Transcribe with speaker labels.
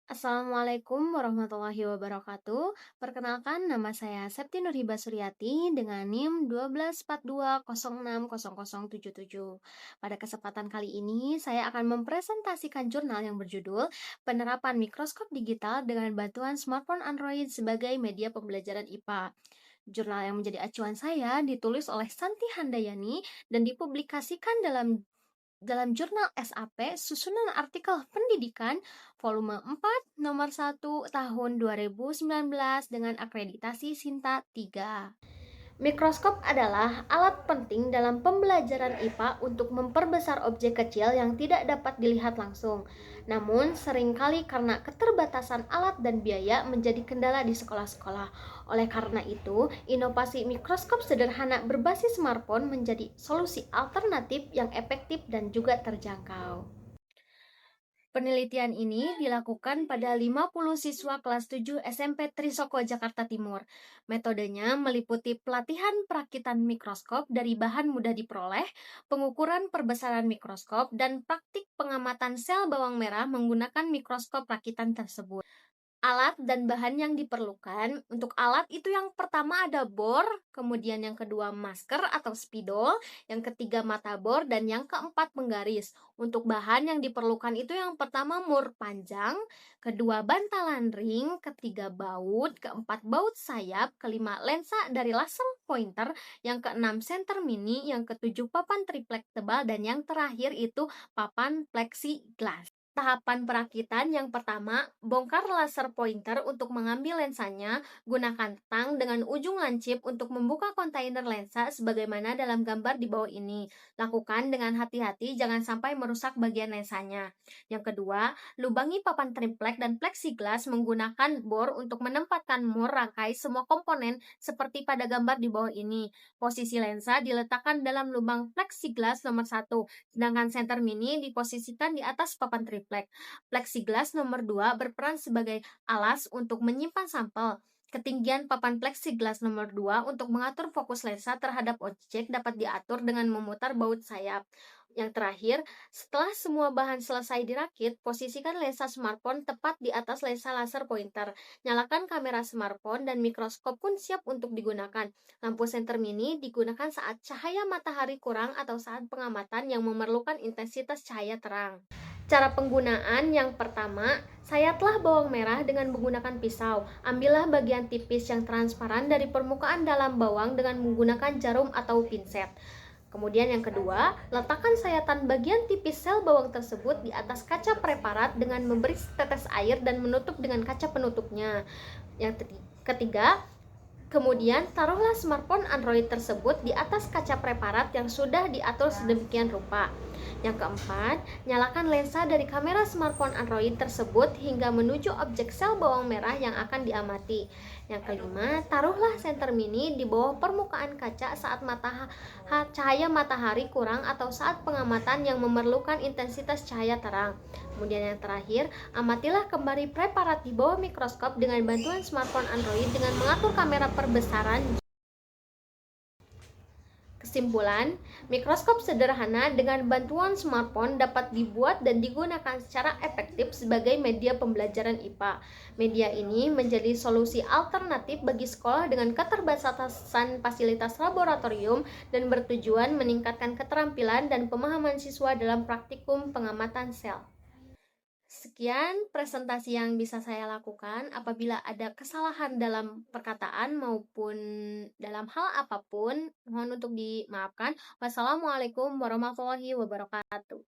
Speaker 1: Assalamualaikum warahmatullahi wabarakatuh. Perkenalkan, nama saya Septi Nurhiba Suryati dengan NIM 1242060077. Pada kesempatan kali ini, saya akan mempresentasikan jurnal yang berjudul Penerapan Mikroskop Digital dengan Bantuan Smartphone Android sebagai Media Pembelajaran IPA. Jurnal yang menjadi acuan saya ditulis oleh Santi Handayani dan dipublikasikan dalam jurnal SAP Susunan Artikel Pendidikan volume 4 nomor 1 tahun 2019 dengan akreditasi Sinta 3. Mikroskop adalah alat penting dalam pembelajaran IPA untuk memperbesar objek kecil yang tidak dapat dilihat langsung. Namun, seringkali karena keterbatasan alat dan biaya menjadi kendala di sekolah-sekolah. Oleh karena itu, inovasi mikroskop sederhana berbasis smartphone menjadi solusi alternatif yang efektif dan juga terjangkau. Penelitian ini dilakukan pada 50 siswa kelas 7 SMP Trisoko, Jakarta Timur. Metodenya meliputi pelatihan perakitan mikroskop dari bahan mudah diperoleh, pengukuran perbesaran mikroskop, dan praktik pengamatan sel bawang merah menggunakan mikroskop rakitan tersebut. Alat dan bahan yang diperlukan. Untuk alat itu yang pertama ada bor, kemudian yang kedua masker atau spidol, yang ketiga mata bor, dan yang keempat penggaris. Untuk bahan yang diperlukan itu yang pertama mur panjang, kedua bantalan ring, ketiga baut, keempat baut sayap, kelima lensa dari laser pointer, yang keenam senter mini, yang ketujuh papan triplek tebal, dan yang terakhir itu papan plexiglass. Tahapan perakitan yang pertama, bongkar laser pointer untuk mengambil lensanya, gunakan tang dengan ujung lancip untuk membuka kontainer lensa sebagaimana dalam gambar di bawah ini. Lakukan dengan hati-hati jangan sampai merusak bagian lensanya. Yang kedua, lubangi papan triplek dan plexiglass menggunakan bor untuk menempatkan mur rangkai semua komponen seperti pada gambar di bawah ini. Posisi lensa diletakkan dalam lubang plexiglass nomor 1, sedangkan senter mini diposisikan di atas papan triplek. Plexiglass nomor 2 berperan sebagai alas untuk menyimpan sampel. Ketinggian papan plexiglass nomor 2 untuk mengatur fokus lensa terhadap objek dapat diatur dengan memutar baut sayap. Yang terakhir, setelah semua bahan selesai dirakit, posisikan lensa smartphone tepat di atas lensa laser pointer. Nyalakan kamera smartphone dan mikroskop pun siap untuk digunakan. Lampu senter mini digunakan saat cahaya matahari kurang atau saat pengamatan yang memerlukan intensitas cahaya terang. Cara penggunaan yang pertama, sayatlah bawang merah dengan menggunakan pisau. Ambillah bagian tipis yang transparan dari permukaan dalam bawang dengan menggunakan jarum atau pinset. Kemudian yang kedua, letakkan sayatan bagian tipis sel bawang tersebut di atas kaca preparat dengan memberi setetes air dan menutup dengan kaca penutupnya. Yang ketiga, kemudian taruhlah smartphone Android tersebut di atas kaca preparat yang sudah diatur sedemikian rupa. Yang keempat, nyalakan lensa dari kamera smartphone Android tersebut hingga menuju objek sel bawang merah yang akan diamati. Yang kelima, taruhlah senter mini di bawah permukaan kaca saat cahaya matahari kurang atau saat pengamatan yang memerlukan intensitas cahaya terang. Kemudian yang terakhir, amatilah kembali preparat di bawah mikroskop dengan bantuan smartphone Android dengan mengatur kamera perbesaran. Kesimpulan, mikroskop sederhana dengan bantuan smartphone dapat dibuat dan digunakan secara efektif sebagai media pembelajaran IPA. Media ini menjadi solusi alternatif bagi sekolah dengan keterbatasan fasilitas laboratorium dan bertujuan meningkatkan keterampilan dan pemahaman siswa dalam praktikum pengamatan sel. Sekian presentasi yang bisa saya lakukan. Apabila ada kesalahan dalam perkataan maupun dalam hal apapun, mohon untuk dimaafkan. Wassalamualaikum warahmatullahi wabarakatuh.